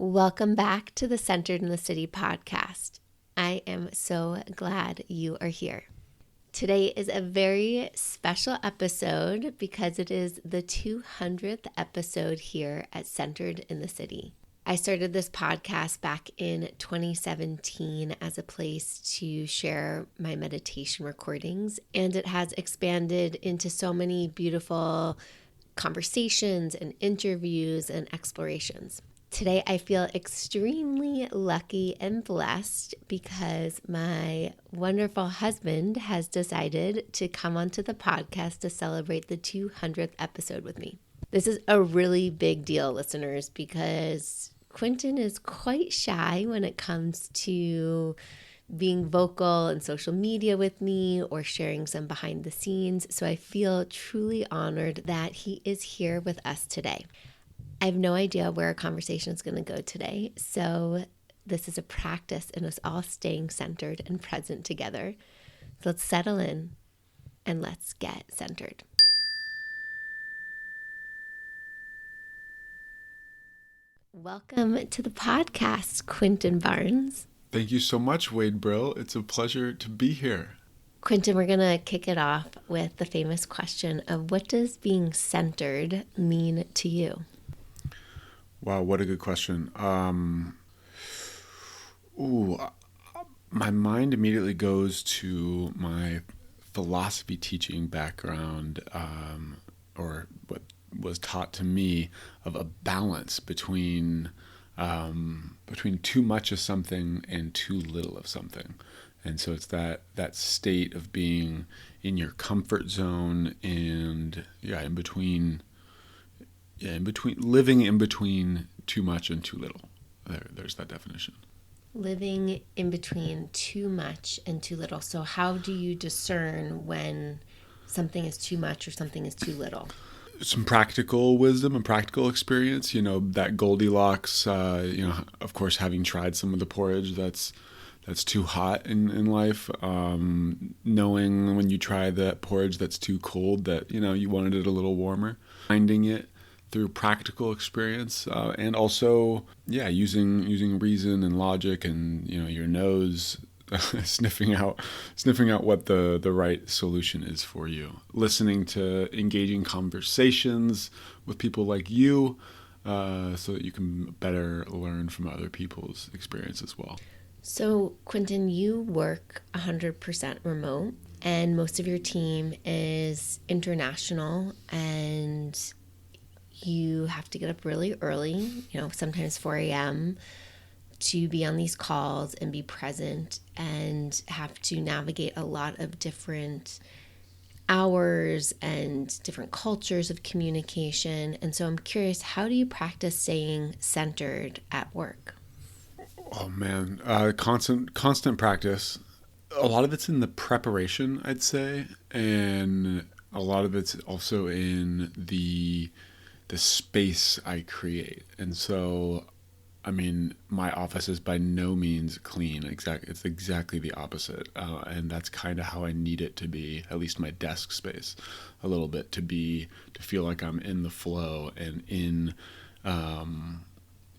Welcome back to the Centered in the City podcast. I am so glad you are here. Today is a very special episode because it is the 200th episode here at Centered in the City. I started this podcast back in 2017 as a place to share my meditation recordings, and it has expanded into so many beautiful conversations and interviews and explorations. Today, I feel extremely lucky and blessed because my wonderful husband has decided to come onto the podcast to celebrate the 200th episode with me. This is a really big deal, listeners, because Quintin is quite shy when it comes to being vocal in social media with me or sharing some behind the scenes. So I feel truly honored that he is here with us today. I have no idea where our conversation is going to go today, so this is a practice in us all staying centered and present together. So let's settle in and let's get centered. Welcome to the podcast, Quintin Barnes. Thank you so much, Wade Brill. It's a pleasure to be here. Quintin, we're going to kick it off with the famous question of what does being centered mean to you? Wow, what a good question. My mind immediately goes to my philosophy teaching background, or what was taught to me of a balance between too much of something and too little of something. And so it's that state of being in your comfort zone and living in between too much and too little. There's that definition. Living in between too much and too little. So how do you discern when something is too much or something is too little? Some practical wisdom and practical experience, that Goldilocks, of course, having tried some of the porridge that's too hot in life, knowing when you try that porridge that's too cold that, you wanted it a little warmer, finding it through practical experience, and also, using reason and logic and, your nose, sniffing out what the right solution is for you. Listening to engaging conversations with people like you, so that you can better learn from other people's experience as well. So, Quintin, you work 100% remote, and most of your team is international, and you have to get up really early, sometimes 4 a.m., to be on these calls and be present and have to navigate a lot of different hours and different cultures of communication. And so I'm curious, how do you practice staying centered at work? Oh man, constant practice. A lot of it's in the preparation, I'd say, and a lot of it's also in the space I create. And so, my office is by no means clean. It's exactly the opposite, and that's kind of how I need it to be. At least my desk space, a little bit to feel like I'm in the flow and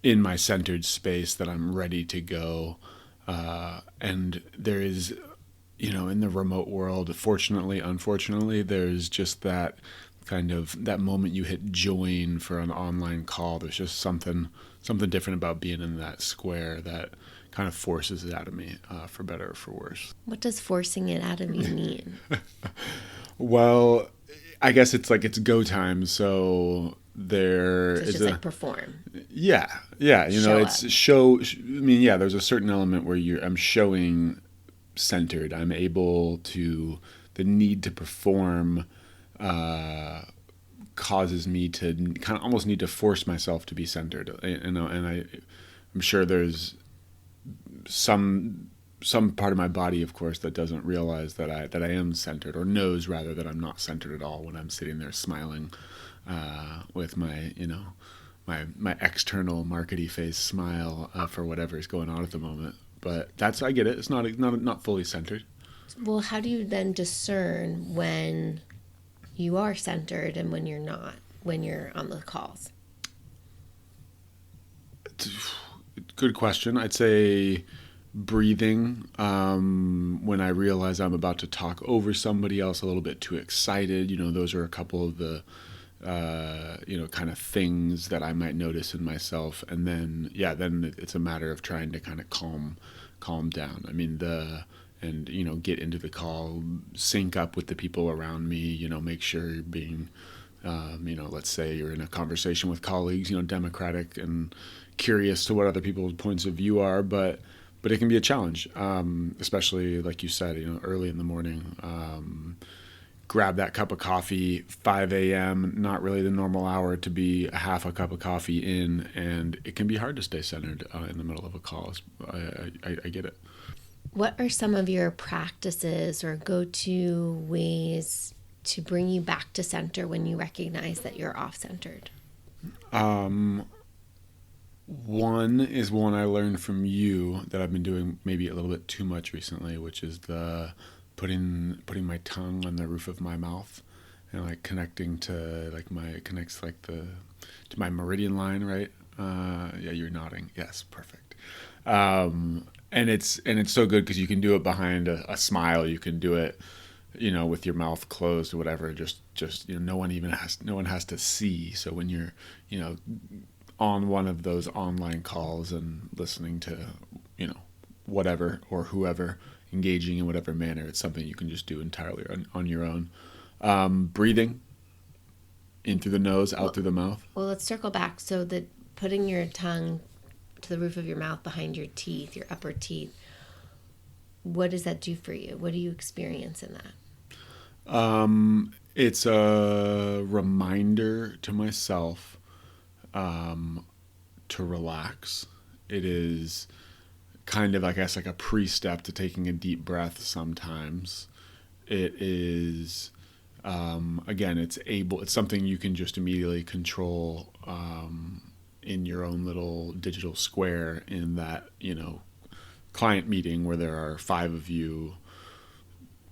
in my centered space, that I'm ready to go. And there is, in the remote world, fortunately, unfortunately, there's just that kind of that moment you hit join for an online call. There's just something different about being in that square that kind of forces it out of me, for better or for worse. What does forcing it out of you mean? Well, I guess it's go time. So It's just like perform. Yeah. There's a certain element where I'm showing centered. I'm able to, the need to perform causes me to kind of almost need to force myself to be centered. And I'm sure there's some part of my body, of course, that doesn't realize that I am centered, or knows rather that I'm not centered at all when I'm sitting there smiling, with my my external markety face smile, for whatever is going on at the moment. But I get it. It's not fully centered. Well, how do you then discern when you are centered and when you're not, when you're on the calls? Good question. I'd say breathing when I realize I'm about to talk over somebody else a little bit too excited. Those are a couple of the kind of things that I might notice in myself. And then it's a matter of trying to kind of calm down. I mean, get into the call, sync up with the people around me, make sure you're being, let's say you're in a conversation with colleagues, democratic and curious to what other people's points of view are, but it can be a challenge, especially like you said, early in the morning. Grab that cup of coffee, 5 a.m., not really the normal hour to be half a cup of coffee in, and it can be hard to stay centered in the middle of a call. I get it. What are some of your practices or go-to ways to bring you back to center when you recognize that you're off-centered? One is one I learned from you that I've been doing maybe a little bit too much recently, which is the putting my tongue on the roof of my mouth and like connecting to to my meridian line, right? Yeah, you're nodding. Yes, perfect. And it's so good because you can do it behind a smile. You can do it, with your mouth closed or whatever. Just no one has to see. So when you're, on one of those online calls and listening to, whatever or whoever, engaging in whatever manner, it's something you can just do entirely on your own. Breathing in through the nose, out through the mouth. Well, let's circle back. So putting your tongue to the roof of your mouth behind your teeth, your upper teeth, what does that do for you? What do you experience in that? It's a reminder to myself to relax. It is kind of, I guess, like a pre-step to taking a deep breath sometimes. It is, again, it's something you can just immediately control in your own little digital square in that, client meeting where there are 5 of you.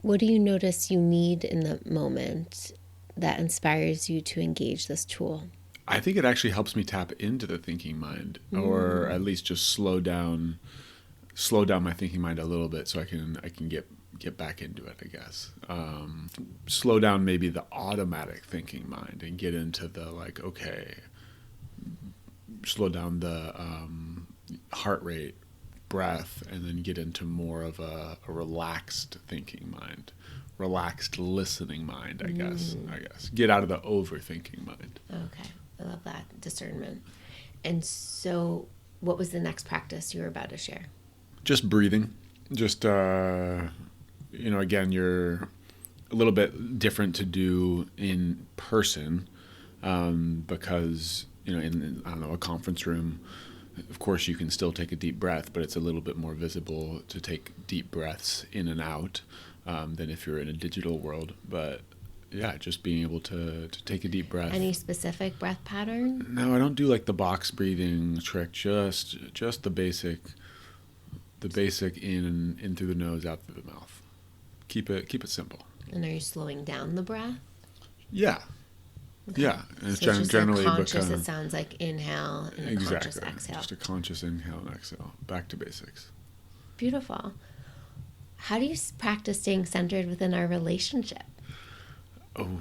What do you notice you need in the moment that inspires you to engage this tool? I think it actually helps me tap into the thinking mind, or at least just slow down my thinking mind a little bit so I can get back into it, I guess. Slow down maybe the automatic thinking mind and get into the slow down the heart rate, breath, and then get into more of a relaxed thinking mind, relaxed listening mind, I guess. Get out of the overthinking mind. Okay. I love that discernment. And so what was the next practice you were about to share? Just breathing. Just, again, you're a little bit different to do in person because, in a conference room, of course you can still take a deep breath, but it's a little bit more visible to take deep breaths in and out than if you're in a digital world. But yeah, just being able to take a deep breath. Any specific breath pattern? No, I don't do like the box breathing trick. Just the basic in through the nose, out through the mouth. Keep it simple. And are you slowing down the breath? Yeah. Okay. Yeah, and it's just generally conscious. It sounds like inhale and a conscious exhale. Just a conscious inhale and exhale. Back to basics. Beautiful. How do you practice staying centered within our relationship? Oh,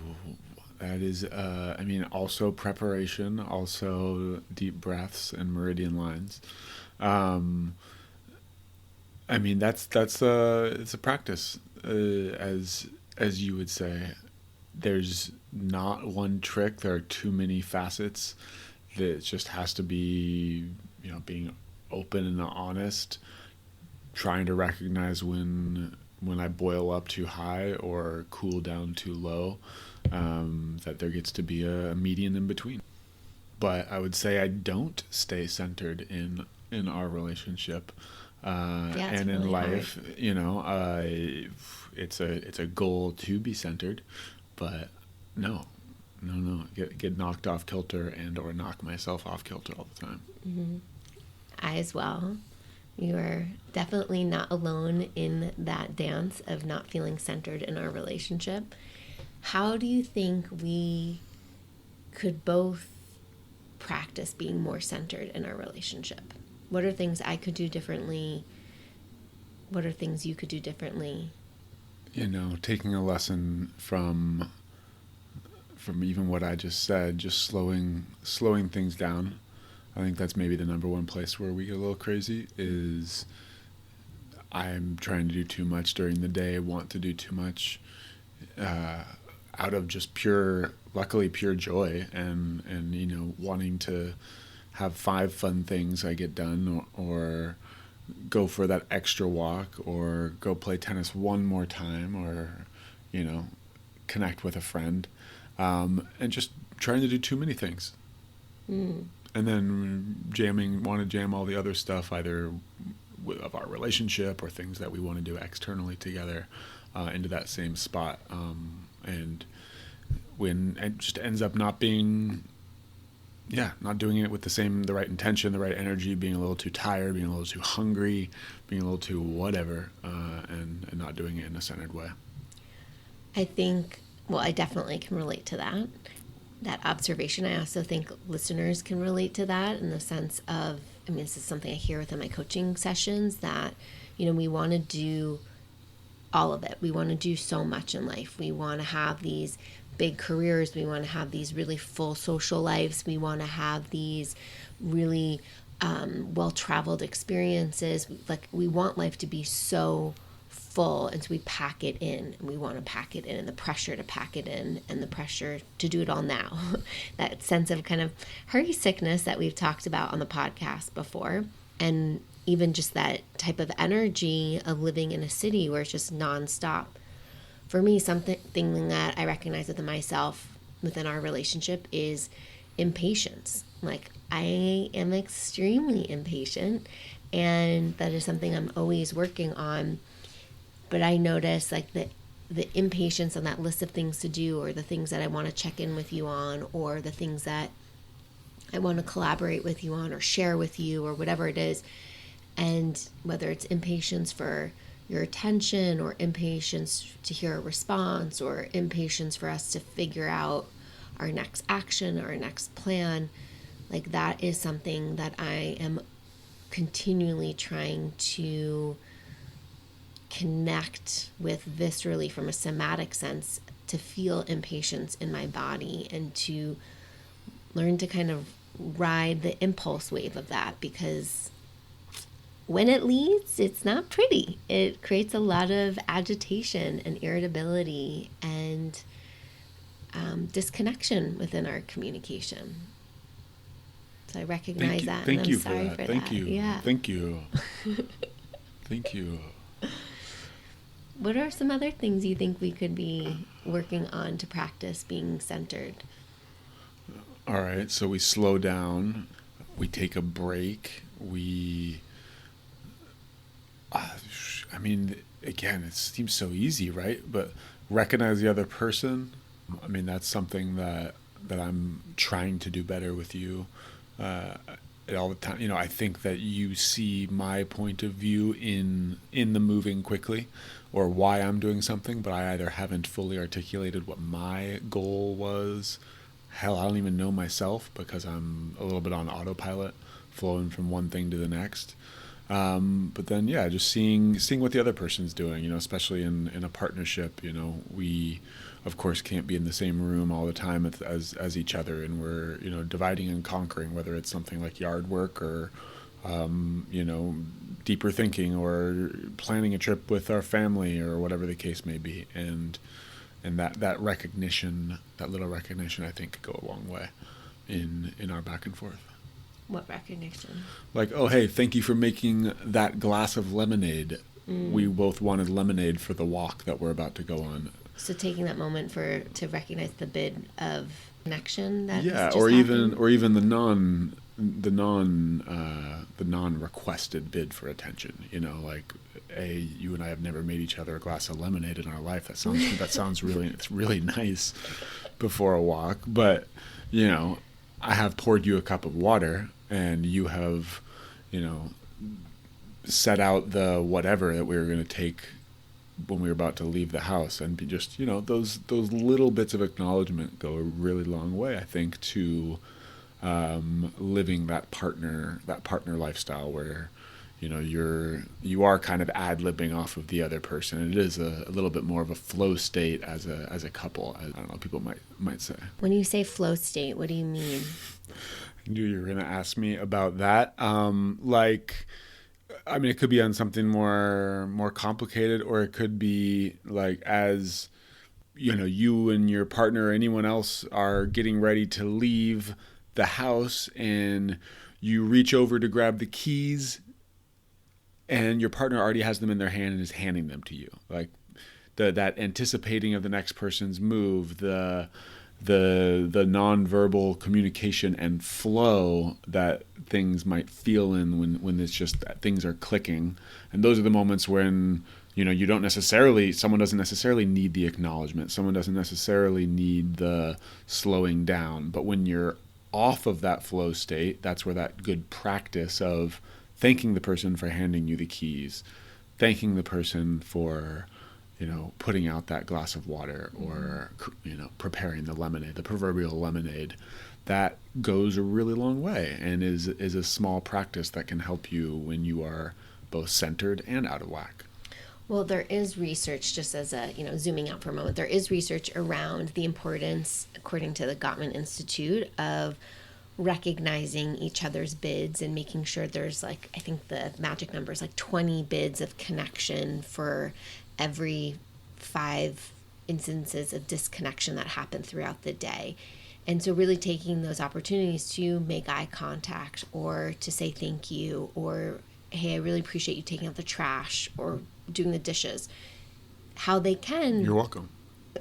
that is, also preparation, also deep breaths and meridian lines. It's a practice, as you would say. There's not one trick. There are too many facets. That just has to be, being open and honest, trying to recognize when I boil up too high or cool down too low, that there gets to be a median in between. But I would say I don't stay centered in our relationship and in really life. It's a goal to be centered, but no, get knocked off kilter and or knock myself off kilter all the time. Mm-hmm. I as well. You are definitely not alone in that dance of not feeling centered in our relationship. How do you think we could both practice being more centered in our relationship? What are things I could do differently? What are things you could do differently? Taking a lesson from even what I just said, just slowing things down. I think that's maybe the number one place where we get a little crazy is I'm trying to do too much during the day, want to do too much out of just luckily pure joy and wanting to have 5 fun things I get done or go for that extra walk or go play tennis one more time or, connect with a friend. And just trying to do too many things. And then want to jam all the other stuff, either of our relationship or things that we want to do externally together into that same spot. And when it just ends up not being, not doing it with the right intention, the right energy, being a little too tired, being a little too hungry, being a little too whatever, and not doing it in a centered way. I think, I definitely can relate to that observation. I also think listeners can relate to that in the sense of, this is something I hear within my coaching sessions, that, we want to do all of it. We want to do so much in life. We want to have these big careers. We want to have these really full social lives. We want to have these really well-traveled experiences. Like, we want life to be so full, and so we pack it in, and we want to pack it in, and the pressure to pack it in, and the pressure to do it all now. That sense of kind of hurry sickness that we've talked about on the podcast before, and even just that type of energy of living in a city where it's just nonstop. For me, something that I recognize within myself, within our relationship, is impatience. Like, I am extremely impatient, and that is something I'm always working on. But I notice like the impatience on that list of things to do, or the things that I want to check in with you on, or the things that I want to collaborate with you on or share with you, or whatever it is. And whether it's impatience for your attention, or impatience to hear a response, or impatience for us to figure out our next action or our next plan, like, that is something that I am continually trying to connect with viscerally from a somatic sense, to feel impatience in my body and to learn to kind of ride the impulse wave of that, because when it leads, it's not pretty. It creates a lot of agitation and irritability and disconnection within our communication. So I recognize that. Thank and you I'm sorry for that. Thank you. Yeah. Thank you. Thank you. What are some other things you think we could be working on to practice being centered? All right, so we slow down, we take a break, again, it seems so easy, right? But recognize the other person. That's something that I'm trying to do better with you all the time. I think that you see my point of view in the moving quickly, or why I'm doing something, but I either haven't fully articulated what my goal was. Hell, I don't even know myself, because I'm a little bit on autopilot, flowing from one thing to the next. But then, just seeing what the other person's doing, especially in a partnership. We, of course, can't be in the same room all the time as each other, and we're, dividing and conquering, whether it's something like yard work or, deeper thinking, or planning a trip with our family, or whatever the case may be. And that recognition, that little recognition, I think, could go a long way in our back and forth. What recognition? Like, oh, hey, thank you for making that glass of lemonade. We both wanted lemonade for the walk that we're about to go on. So taking that moment to recognize the bid of connection that or even the non requested bid for attention. Like, you and I have never made each other a glass of lemonade in our life. That sounds really nice before a walk, but I have poured you a cup of water, and you have, set out the whatever that we were going to take when we were about to leave the house, and be just, those little bits of acknowledgement go a really long way, I think, to living that partner lifestyle where, you are kind of ad-libbing off of the other person. It is a little bit more of a flow state as a couple. I don't know, people might say. When you say flow state, what do you mean? I knew you were going to ask me about that. It could be on something more complicated, or it could be like, as you and your partner or anyone else are getting ready to leave the house, and you reach over to grab the keys, and your partner already has them in their hand and is handing them to you. Like that anticipating of the next person's move, the nonverbal communication and flow that things might feel in when it's just that things are clicking. And those are the moments when, someone doesn't necessarily need the acknowledgement. Someone doesn't necessarily need the slowing down. But when you're off of that flow state, that's where that good practice of thanking the person for handing you the keys, thanking the person for, putting out that glass of water, or, preparing the proverbial lemonade, that goes a really long way and is a small practice that can help you when you are both centered and out of whack. Well, there is research, just as zooming out for a moment, there is research around the importance, according to the Gottman Institute, of recognizing each other's bids and making sure there's I think the magic number is 20 bids of connection for every 5 instances of disconnection that happen throughout the day. And so really taking those opportunities to make eye contact, or to say thank you, or, hey, I really appreciate you taking out the trash or doing the dishes. You're welcome.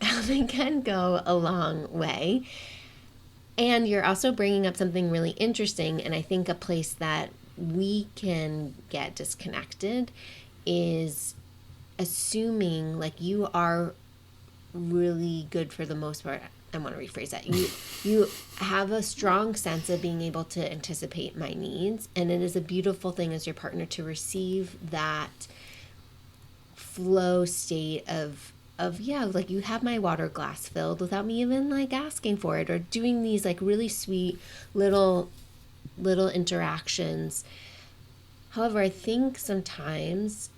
How they can go a long way. And you're also bringing up something really interesting, and I think a place that we can get disconnected is assuming you are really good for the most part. I want to rephrase that. You have a strong sense of being able to anticipate my needs, and it is a beautiful thing as your partner to receive that flow state of you have my water glass filled without me even asking for it, or doing these really sweet little interactions. However, I think sometimes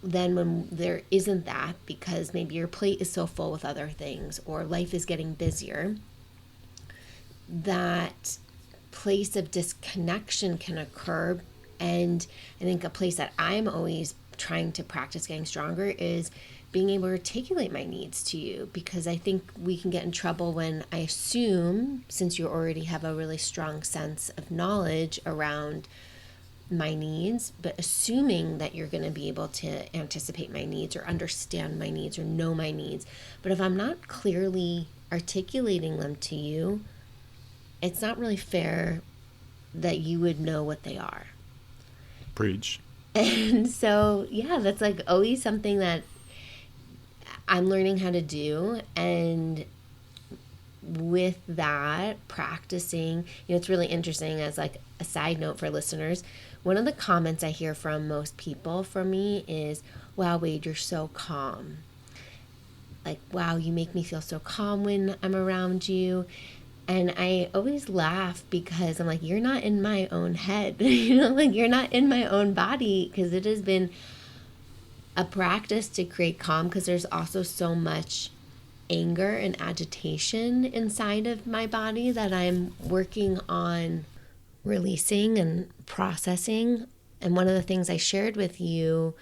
then when there isn't that, because maybe your plate is so full with other things or life is getting busier, that place of disconnection can occur. And I think a place that I'm always trying to practice getting stronger is being able to articulate my needs to you, because I think we can get in trouble when I assume, since you already have a really strong sense of knowledge around my needs, but assuming that you're going to be able to anticipate my needs or understand my needs or know my needs. But if I'm not clearly articulating them to you, it's not really fair that you would know what they are. Preach. And so, that's always something that I'm learning how to do. And with that, practicing, it's really interesting as a side note for listeners. One of the comments I hear from most people from me is, wow, Wade, you're so calm. Wow, you make me feel so calm when I'm around you. And I always laugh because I'm you're not in my own head, you're not in my own body, because it has been a practice to create calm, because there's also so much anger and agitation inside of my body that I'm working on releasing and processing. And one of the things I shared with you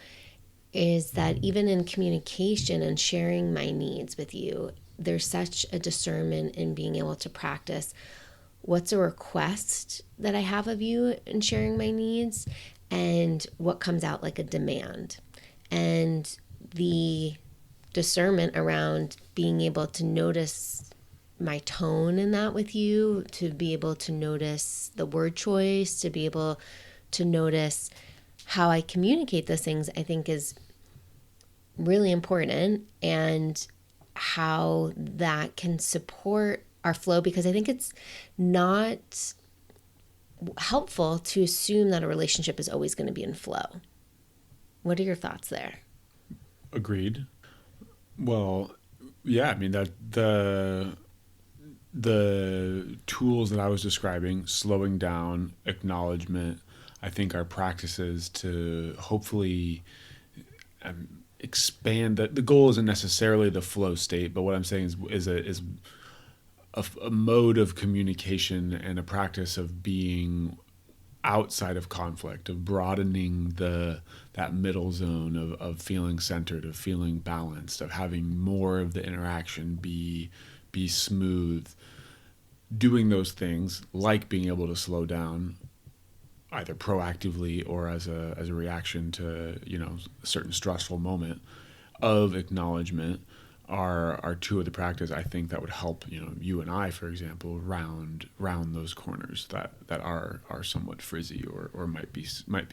is that even in communication and sharing my needs with you, there's such a discernment in being able to practice what's a request that I have of you in sharing my needs, and what comes out like a demand. And the discernment around being able to notice my tone in that with you, to be able to notice the word choice, to be able to notice how I communicate those things, I think is really important, and how that can support our flow, because I think it's not helpful to assume that a relationship is always going to be in flow. What are your thoughts there? Agreed. Well, yeah, I mean, that the tools that I was describing, slowing down, acknowledgement, I think are practices to hopefully expand. The goal isn't necessarily the flow state, but what I'm saying is a mode of communication and a practice of being outside of conflict, of broadening that middle zone of feeling centered, of feeling balanced, of having more of the interaction be smooth. Doing those things, like being able to slow down, either proactively or as a reaction to a certain stressful moment, of acknowledgement, are two of the practices I think that would help you and I, for example, round those corners that are somewhat frizzy or might be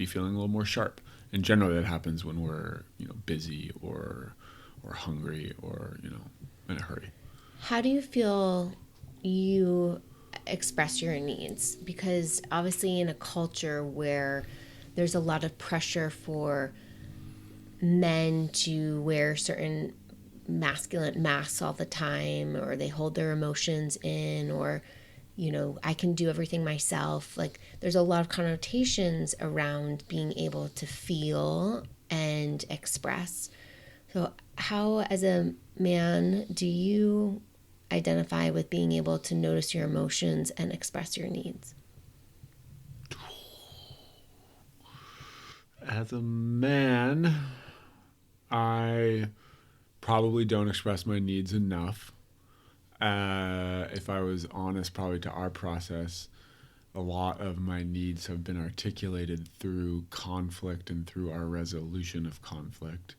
feeling a little more sharp. And generally that happens when we're busy or hungry or in a hurry. How do you feel you express your needs? Because obviously in a culture where there's a lot of pressure for men to wear certain masculine masks all the time, or they hold their emotions in, or I can do everything myself. Like, there's a lot of connotations around being able to feel and express. So how, as a man, do you identify with being able to notice your emotions and express your needs? As a man, I probably don't express my needs enough. If I was honest, probably to our process, a lot of my needs have been articulated through conflict and through our resolution of conflict.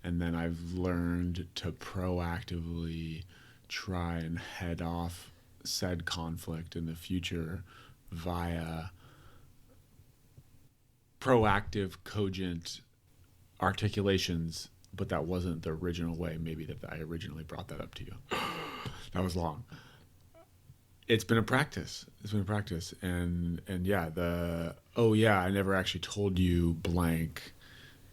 And then I've learned to proactively try and head off said conflict in the future via proactive, cogent articulations, but that wasn't the original way, maybe, that I originally brought that up to you. That was long. It's been a practice. And yeah, I never actually told you blank,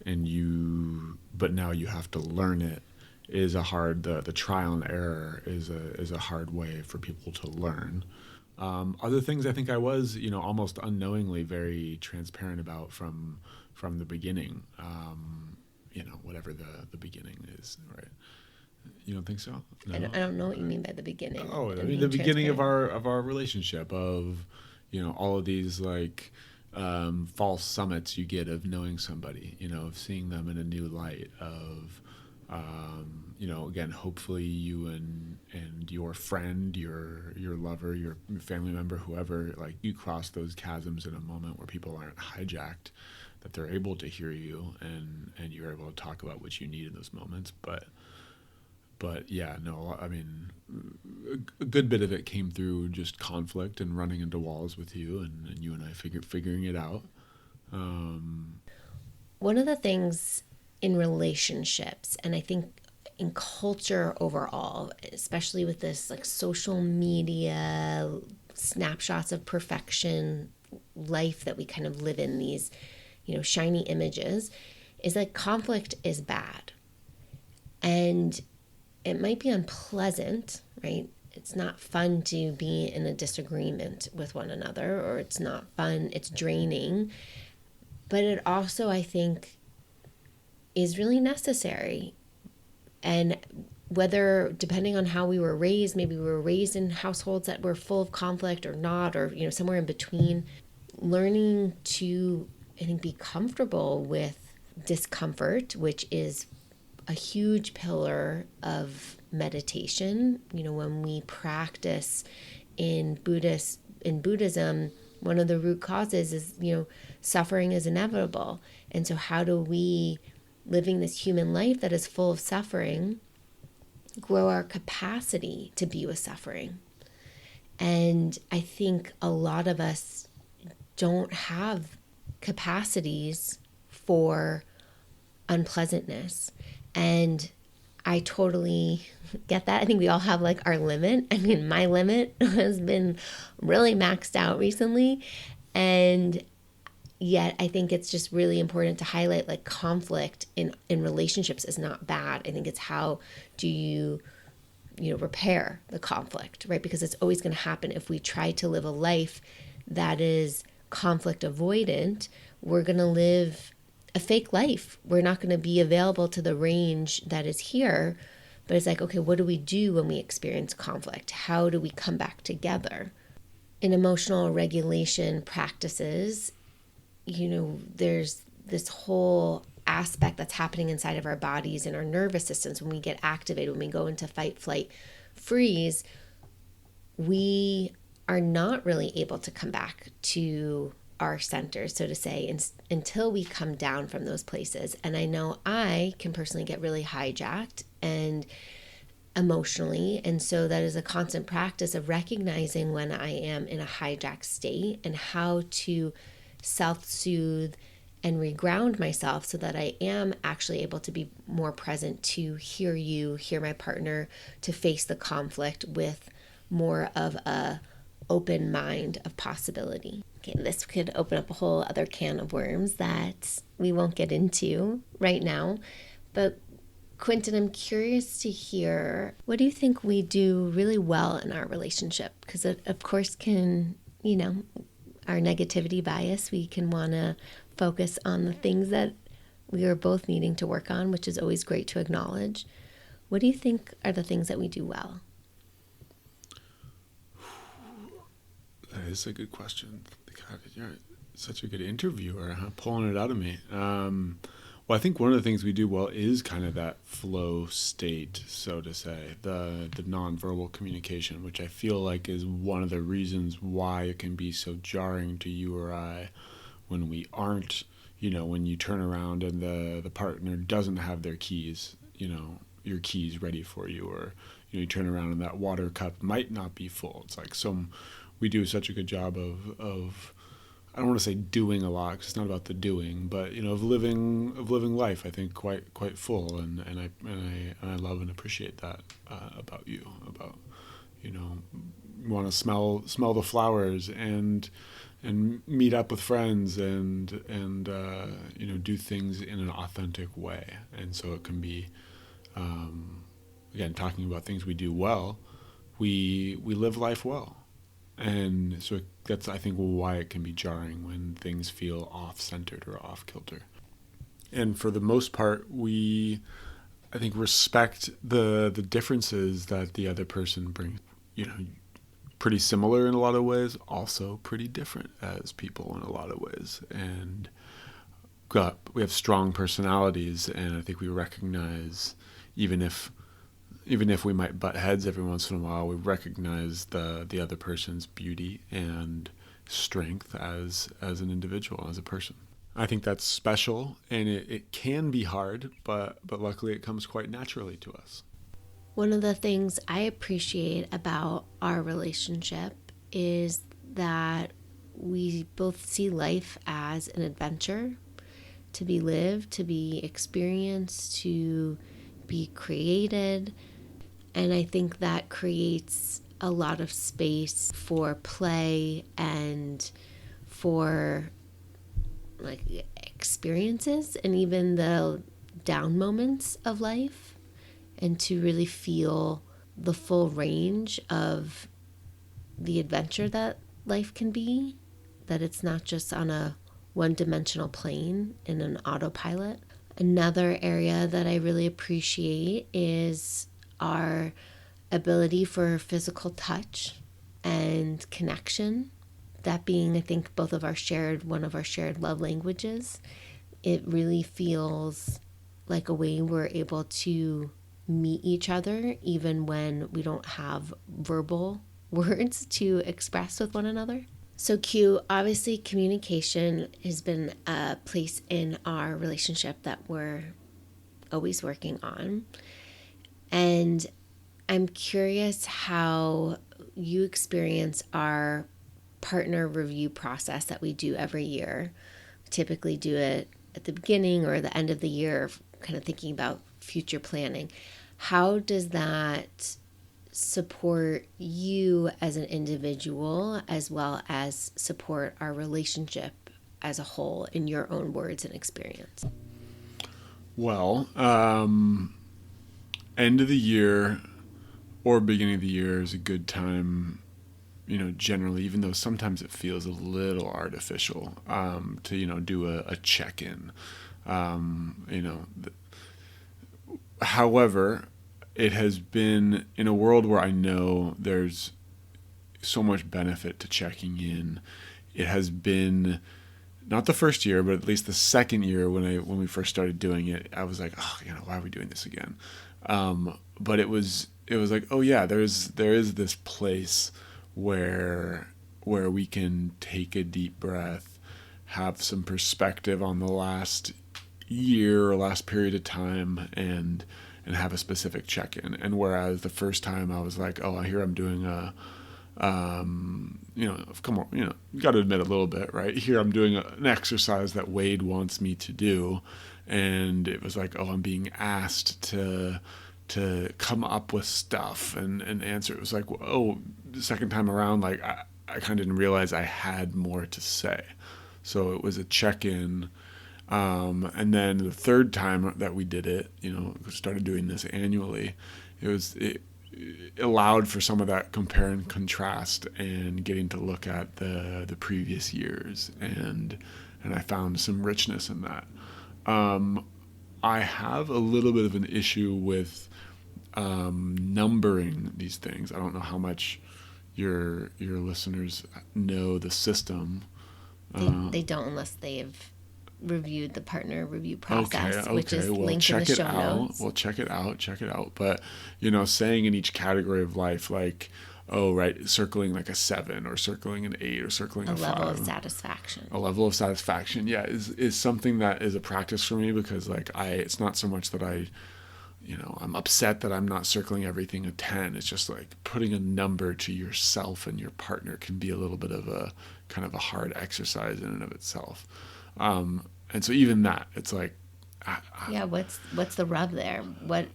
but now you have to learn it, is a hard, the trial and error is a hard way for people to learn. Other things I think I was, almost unknowingly very transparent about from the beginning, whatever the beginning is, right? You don't think so? No? I don't know what you mean by the beginning. Oh, I mean the beginning of our relationship, of all of these like false summits you get of knowing somebody, of seeing them in a new light, of again, hopefully you and your friend, your lover, your family member, whoever, like, you cross those chasms in a moment where people aren't hijacked, that they're able to hear you and you're able to talk about what you need in those moments. But yeah, no, I mean, a good bit of it came through just conflict and running into walls with you and you and I figuring it out. One of the things in relationships, and I think in culture overall, especially with this like social media snapshots of perfection life that we kind of live in, these shiny images, is that conflict is bad. And it might be unpleasant, right? It's not fun to be in a disagreement with one another, or it's not fun, it's draining. But it also, I think, is really necessary. And whether, depending on how we were raised, maybe we were raised in households that were full of conflict or not, or somewhere in between, learning to, I think, be comfortable with discomfort, which is a huge pillar of meditation. When we practice in Buddhism, one of the root causes is, suffering is inevitable. And so how do we, living this human life that is full of suffering, grow our capacity to be with suffering? And I think a lot of us don't have capacities for unpleasantness. And I totally get that. I think we all have like our limit. I mean, my limit has been really maxed out recently. And yet I think it's just really important to highlight, like, conflict in relationships is not bad. I think it's how do you repair the conflict, right? Because it's always going to happen. If we try to live a life that is conflict avoidant, we're going to live a fake life. We're not going to be available to the range that is here. But it's like, okay, what do we do when we experience conflict? How do we come back together? In emotional regulation practices, there's this whole aspect that's happening inside of our bodies and our nervous systems. When we get activated, when we go into fight, flight, freeze, we are not really able to come back to our center, so to say, until we come down from those places. And I know I can personally get really hijacked and emotionally. And so that is a constant practice of recognizing when I am in a hijacked state and how to self-soothe and reground myself so that I am actually able to be more present to hear you, hear my partner, to face the conflict with more of a open mind of possibility. Okay, this could open up a whole other can of worms that we won't get into right now. But Quintin, I'm curious to hear, what do you think we do really well in our relationship? Because it, of course, can, our negativity bias, we can want to focus on the things that we are both needing to work on, which is always great to acknowledge. What do you think are the things that we do well? That is a good question. God, you're such a good interviewer, huh? Pulling it out of me. Well, I think one of the things we do well is kind of that flow state, so to say, the nonverbal communication, which I feel like is one of the reasons why it can be so jarring to you or I when we aren't, when you turn around and the partner doesn't have their keys, your keys ready for you, or, you turn around and that water cup might not be full. It's like we do such a good job of I don't want to say doing a lot, 'cause it's not about the doing, but of living life. I think quite full, and I love and appreciate that about you. About you want to smell the flowers and meet up with friends and do things in an authentic way. And so it can be again, talking about things we do well. We live life well. And so that's, I think, why it can be jarring when things feel off-centered or off-kilter. And for the most part, I think, respect the differences that the other person brings. Pretty similar in a lot of ways, also pretty different as people in a lot of ways. And we have strong personalities, and I think we recognize, even if we might butt heads every once in a while, we recognize the other person's beauty and strength as an individual, as a person. I think that's special, and it can be hard, but luckily it comes quite naturally to us. One of the things I appreciate about our relationship is that we both see life as an adventure, to be lived, to be experienced, to be created. And I think that creates a lot of space for play and for experiences and even the down moments of life, and to really feel the full range of the adventure that life can be, that it's not just on a one-dimensional plane in an autopilot. Another area that I really appreciate is our ability for physical touch and connection. That being, I think, one of our shared love languages. It really feels like a way we're able to meet each other even when we don't have verbal words to express with one another. So Q, obviously communication has been a place in our relationship that we're always working on. And I'm curious how you experience our partner review process that we do every year. We typically do it at the beginning or the end of the year, kind of thinking about future planning. How does that support you as an individual as well as support our relationship as a whole in your own words and experience? Well, end of the year, or beginning of the year is a good time, generally, even though sometimes it feels a little artificial, to, do a check-in. However, it has been in a world where I know there's so much benefit to checking in. It has been not the first year, but at least the second year when we first started doing it, I was like, oh, why are we doing this again? But it was like, oh yeah, there is this place where we can take a deep breath, have some perspective on the last year or last period of time, and have a specific check-in. And whereas the first time I was like, oh, here I'm doing come on, you got to admit a little bit, right? Here I'm doing an exercise that Wade wants me to do, and it was like, oh, I'm being asked to come up with stuff and answer. It was like, oh, the second time around, like I kind of didn't realize I had more to say, so it was a check-in. And then the third time that we did it, started doing this annually, it allowed for some of that compare and contrast and getting to look at the previous years, and I found some richness in that. I have a little bit of an issue with numbering these things. I don't know how much your listeners know the system. They don't, unless they've reviewed the partner review process, okay. Which is Well, linked in the show notes. Well, check it out. But, saying in each category of life, like, oh, right, circling like a 7 or circling an 8 or circling a 5. A level of satisfaction. A level of satisfaction, yeah, is something that is a practice for me, because like it's not so much that I'm upset that I'm not circling everything a 10. It's just like putting a number to yourself and your partner can be a little bit of a kind of a hard exercise in and of itself. And so even that, it's like, what's the rub there? What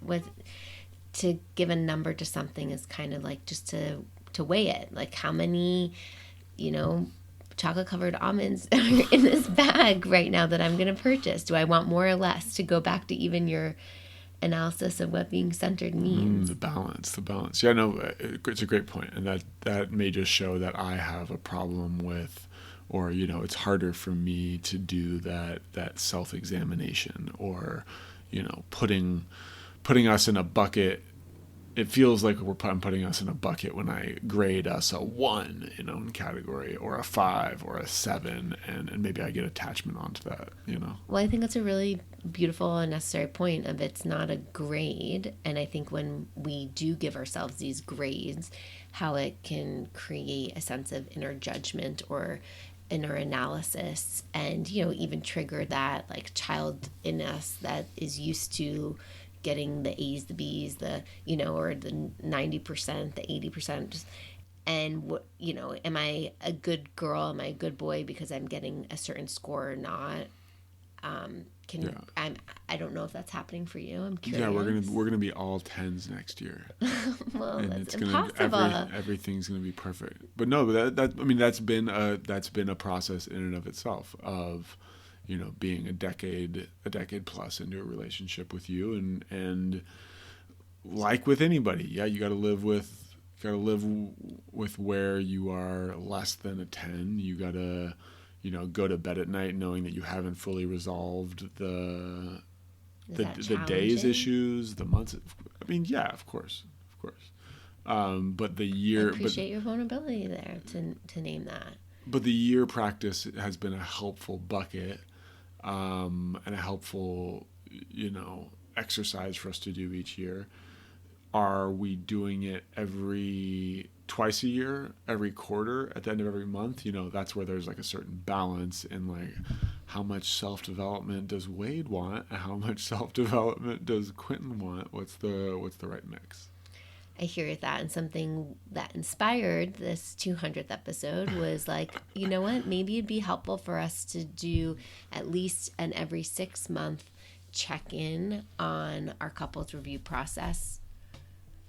to give a number to something is kind of like just to weigh it. Like, how many, chocolate covered almonds are in this bag right now that I'm going to purchase? Do I want more or less? To go back to even your analysis of what being centered means. The balance. Yeah, no, it's a great point. And that may just show that I have a problem with, or, it's harder for me to do that self-examination, or, putting us in a bucket. It feels like I'm putting us in a bucket when I grade us a 1, in category, or a 5 or a 7, and maybe I get attachment onto that, Well, I think that's a really beautiful and necessary point of, it's not a grade. And I think when we do give ourselves these grades, how it can create a sense of inner judgment or inner analysis, and even trigger that like child in us that is used to getting the A's, the B's, the or the 90%, the 80%, and am I a good girl, am I a good boy because I'm getting a certain score or not? I don't know if that's happening for you. I'm curious. Yeah, we're gonna be all 10s next year. Well, and that's it's impossible. Everything's gonna be perfect. But no, that's been a process in and of itself of, being a decade plus into a relationship with you, and like with anybody, yeah, you got to live with where you are less than a 10. You got to go to bed at night knowing that you haven't fully resolved the day's issues, the months. I mean, yeah, of course. But the year. I appreciate your vulnerability there to name that. But the year practice has been a helpful bucket, and a helpful, exercise for us to do each year. Are we doing it twice a year, every quarter, at the end of every month? That's where there's like a certain balance in like, how much self-development does Wade want and how much self-development does Quintin want? What's the right mix? I hear that, and something that inspired this 200th episode was like, you know what, maybe it'd be helpful for us to do at least an every 6-month check-in on our couples review process,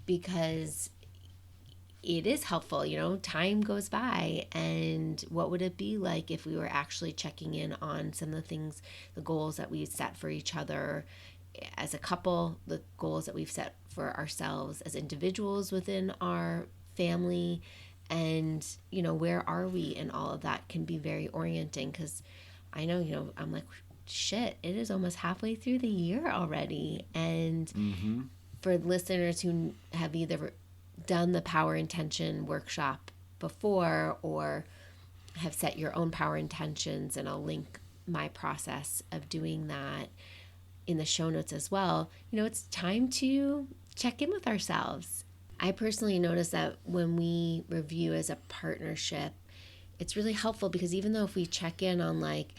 because it is helpful. Time goes by, and what would it be like if we were actually checking in on some of the things, the goals that we set for each other as a couple, the goals that we've set for ourselves as individuals within our family, and, you know, where are we in all of that can be very orienting, because I know, you know, I'm like, shit, it is almost halfway through the year already. And for listeners who have either done the power intention workshop before or have set your own power intentions, and I'll link my process of doing that in the show notes as well, you know, it's time to check in with ourselves. I personally notice that when we review as a partnership, it's really helpful, because even though if we check in on like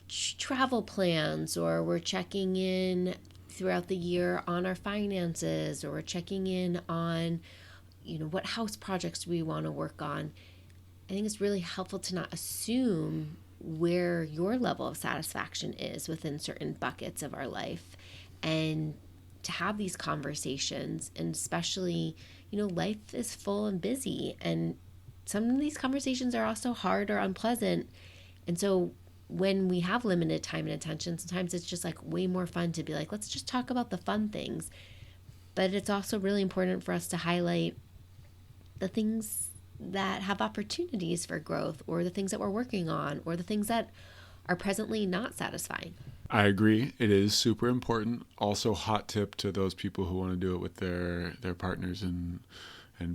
travel plans, or we're checking in throughout the year on our finances, or we're checking in on, you know, what house projects we want to work on, I think it's really helpful to not assume where your level of satisfaction is within certain buckets of our life, and to have these conversations. And especially, you know, life is full and busy, and some of these conversations are also hard or unpleasant. And so when we have limited time and attention, sometimes it's just like way more fun to be like, let's just talk about the fun things. But it's also really important for us to highlight the things that have opportunities for growth, or the things that we're working on, or the things that are presently not satisfying. I agree. It is super important. Also, hot tip to those people who want to do it with their partners and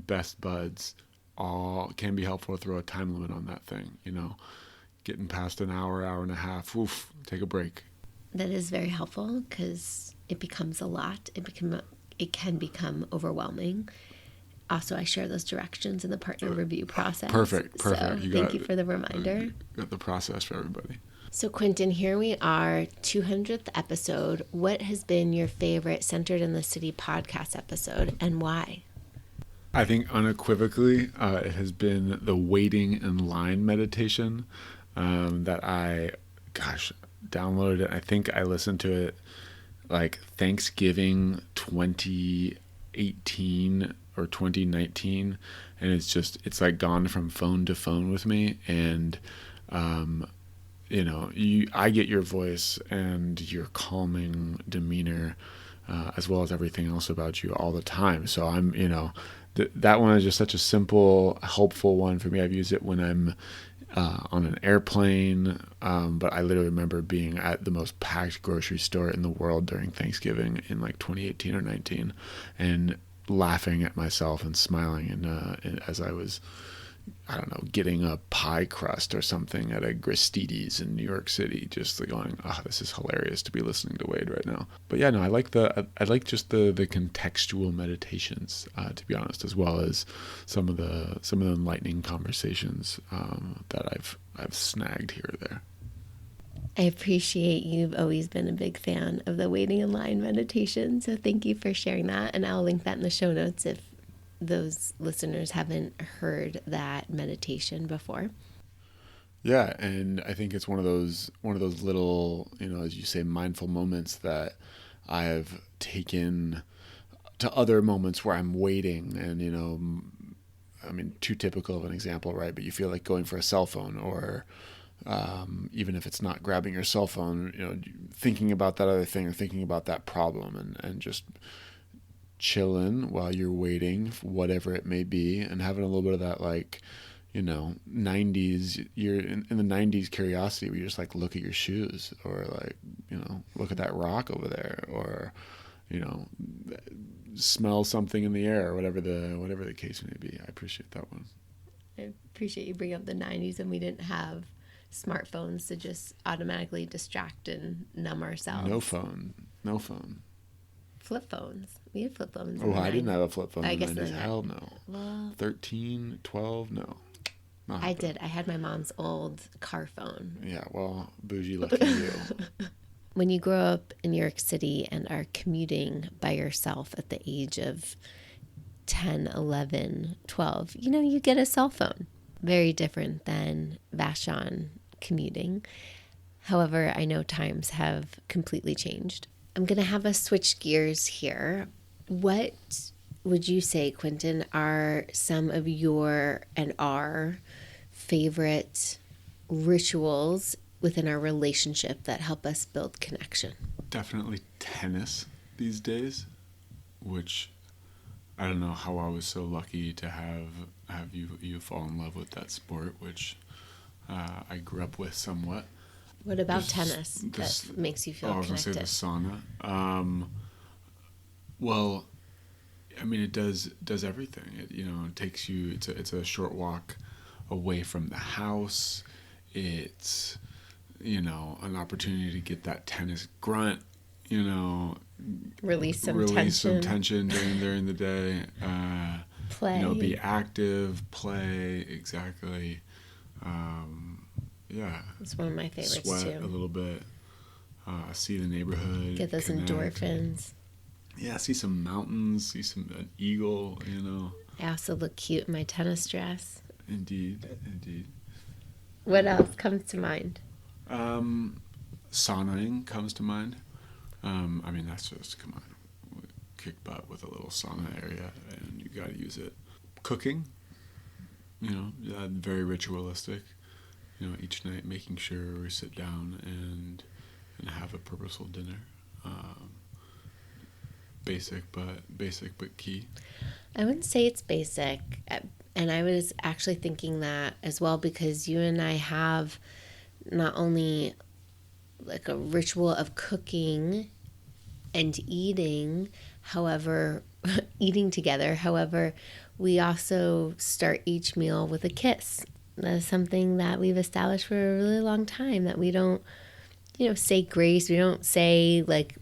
best buds. All can be helpful to throw a time limit on that thing. You know, getting past an hour and a half, oof, take a break. That is very helpful, because it becomes a lot. It can become overwhelming. Also, I share those directions in the partner review process. Perfect. So thank you for the reminder. Got the process for everybody. So Quintin, here we are, 200th episode. What has been your favorite Centered in the City podcast episode, and why? I think unequivocally, it has been the waiting in line meditation that I downloaded it. I think I listened to it like Thanksgiving 2018 or 2019, and it's like gone from phone to phone with me. And you know, I get your voice and your calming demeanor, as well as everything else about you all the time. So I'm, you know, that one is just such a simple, helpful one for me. I've used it when I'm on an airplane, but I literally remember being at the most packed grocery store in the world during Thanksgiving in like 2018 or 19, and laughing at myself and smiling, and as I was, I don't know, getting a pie crust or something at a Gristedes in New York City, just like going, oh, this is hilarious to be listening to Wade right now. But yeah, no, I like just the contextual meditations, to be honest, as well as some of the enlightening conversations that I've snagged here or there. I appreciate you've always been a big fan of the waiting in line meditation. So thank you for sharing that. And I'll link that in the show notes if those listeners haven't heard that meditation before. Yeah, and I think it's one of those little, you know, as you say, mindful moments that I have taken to other moments where I'm waiting, and, you know, I mean, too typical of an example, right? But you feel like going for a cell phone, or even if it's not grabbing your cell phone, you know, thinking about that other thing or thinking about that problem, and just chilling while you're waiting, whatever it may be, and having a little bit of that, like, you know, 90s, you're in the 90s curiosity where you just like look at your shoes, or like, you know, look at that rock over there, or, you know, smell something in the air, or whatever the case may be. I appreciate that one. I appreciate you bringing up the 90s, and we didn't have smartphones to just automatically distract and numb ourselves. No phone. Flip phones. We had flip phones. Oh, I didn't have a flip phone I in the guess 90s. Hell no. Well, 13, 12, no. I did. I had my mom's old car phone. Yeah, well, bougie lucky you. When you grow up in New York City and are commuting by yourself at the age of 10, 11, 12, you know, you get a cell phone. Very different than Vashon commuting. However, I know times have completely changed. I'm going to have us switch gears here. What would you say, Quintin, are some of your and our favorite rituals within our relationship that help us build connection? Definitely tennis these days, which I don't know how I was so lucky to have you fall in love with that sport, which I grew up with somewhat. What about tennis that makes you feel I was connected? gonna say the sauna. Well, I mean, it does everything. It takes you. It's a short walk away from the house. It's an opportunity to get that tennis grunt. Release some tension during the day. Play. Be active, play, exactly. Yeah. It's one of my favorites Sweat too. a little bit. See the neighborhood. Get those endorphins. Yeah, see some mountains, see an eagle, I also look cute in my tennis dress. Indeed. What else comes to mind? Saunaing comes to mind. I mean, that's just, come on, kick butt with a little sauna area, and you got to use it. Cooking, very ritualistic. Each night making sure we sit down and have a purposeful dinner. Basic but key. I wouldn't say it's basic, and I was actually thinking that as well, because you and I have not only like a ritual of cooking and eating, however, eating together. However, we also start each meal with a kiss. That is something that we've established for a really long time, that we don't, say grace. We don't say like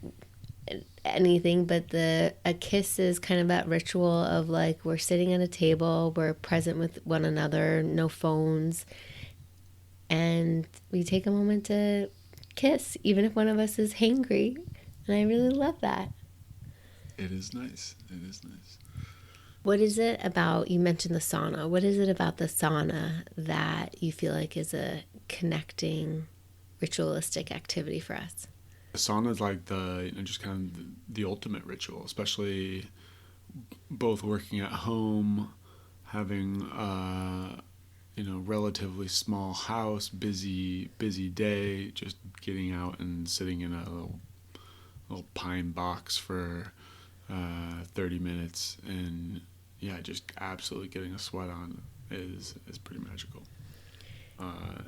anything, but a kiss is kind of that ritual of like, we're sitting at a table, we're present with one another, no phones, and we take a moment to kiss, even if one of us is hangry. And I really love that. It is nice. What is it about, you mentioned the sauna, what is it about the sauna that you feel like is a connecting ritualistic activity for us? The sauna is like just kind of the ultimate ritual, especially both working at home, having relatively small house, busy day, just getting out and sitting in a little pine box for 30 minutes, and just absolutely getting a sweat on is pretty magical.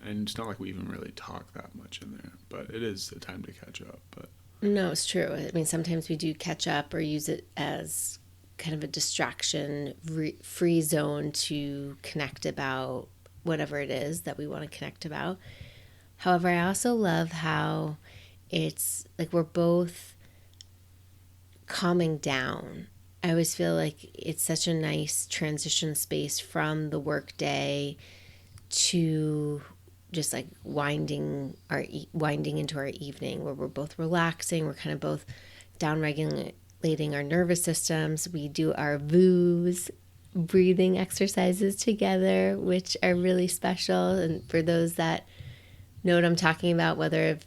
And it's not like we even really talk that much in there, but it is a time to catch up. But no, it's true. I mean, sometimes we do catch up or use it as kind of a distraction free zone to connect about whatever it is that we want to connect about. However, I also love how it's like we're both calming down. I always feel like it's such a nice transition space from the work day to just like winding into our evening, where we're both relaxing. We're kind of both down regulating our nervous systems. We do our voos, breathing exercises together, which are really special. And for those that know what I'm talking about, whether have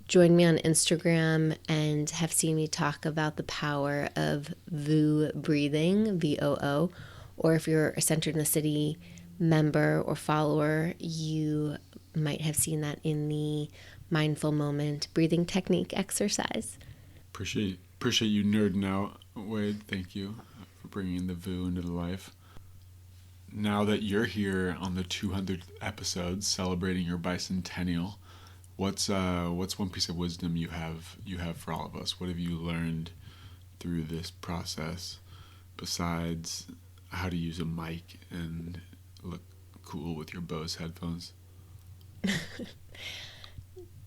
joined me on Instagram and have seen me talk about the power of VOO breathing, VOO, or if you're a Centered in the City member or follower, you might have seen that in the mindful moment breathing technique exercise. Appreciate you nerding out, Wade. Thank you for bringing the VOO into the life. Now that you're here on the 200th episode celebrating your bicentennial, what's one piece of wisdom you have for all of us? What have you learned through this process besides how to use a mic and look cool with your Bose headphones?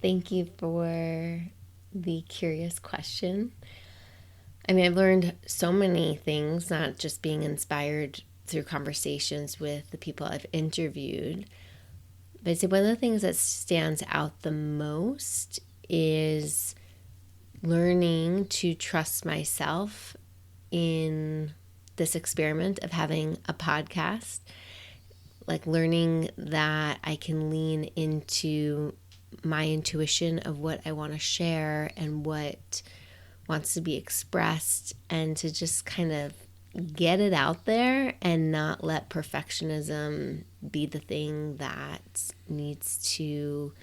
Thank you for the curious question. I mean, I've learned so many things, not just being inspired through conversations with the people I've interviewed, but I'd say one of the things that stands out the most is learning to trust myself in this experiment of having a podcast. Like learning that I can lean into my intuition of what I want to share and what wants to be expressed, and to just kind of get it out there and not let perfectionism be the thing that needs to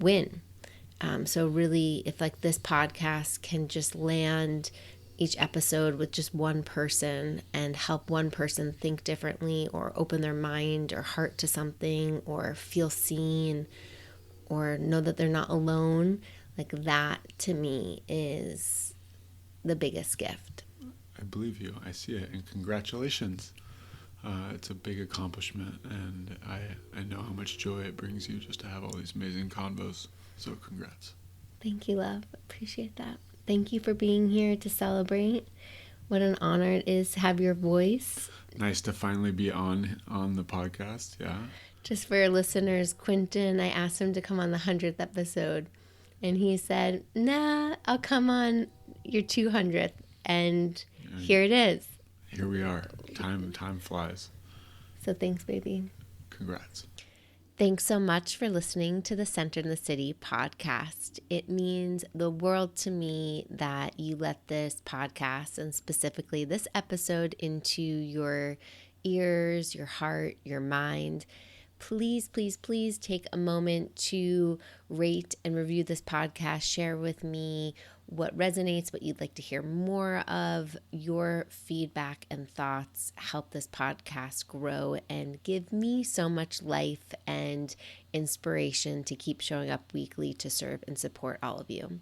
win. So really, if like this podcast can just land each episode with just one person and help one person think differently or open their mind or heart to something or feel seen or know that they're not alone, like that to me is the biggest gift. I believe you. I see it. And congratulations. It's a big accomplishment, and I know how much joy it brings you just to have all these amazing convos. So congrats. Thank you, love. Appreciate that. Thank you for being here to celebrate. What an honor it is to have your voice. Nice to finally be on the podcast. Yeah. Just for your listeners, Quintin, I asked him to come on the 100th episode, and he said, nah, I'll come on your 200th. And here it is. Here we are. Time flies. So thanks, baby. Congrats. Thanks so much for listening to the Centered in the City podcast. It means the world to me that you let this podcast, and specifically this episode, into your ears, your heart, your mind. Please, please, please take a moment to rate and review this podcast. Share with me what resonates, what you'd like to hear more of. Your feedback and thoughts help this podcast grow and give me so much life and inspiration to keep showing up weekly to serve and support all of you.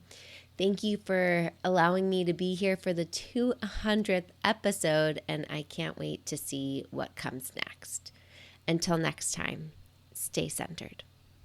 Thank you for allowing me to be here for the 200th episode, and I can't wait to see what comes next. Until next time, stay centered.